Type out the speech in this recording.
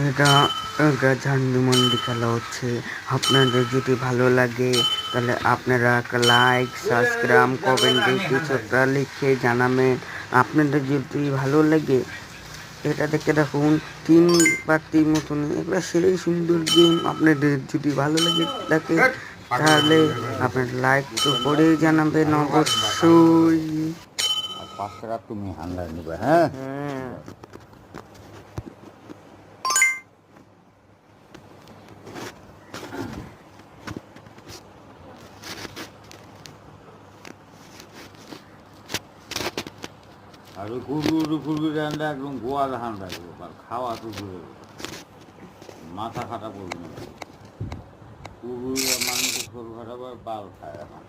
এটা ঝান্ডুমন্ডি খেলা হচ্ছে। আপনাদের যদি ভালো লাগে তাহলে আপনারা একটা লাইক সাবস্ক্রাইব কমেন্টে কিছু একটা লিখে জানাবেন। আপনাদের যদি ভালো লাগে এটা দেখতে থাকুন। 3 পাতির মতন এগুলো সেই সুন্দর গেম। আপনাদের যদি ভালো লাগে থাকে তাহলে আপনার লাইক তো করেই জানাবেন অবশ্যই। আর 5 টাকা তুমি হান্ড্রেড নিবে, হ্যাঁ। হ্যাঁ আর ওই কুরকুরি রান্না একদম গোয়াল ধান রাখবো, আর খাওয়া তো দূরে মাথা খাটা করবো না। কুকুর মানুষের শরীর খারাপ হয়, বাল খায় এখন।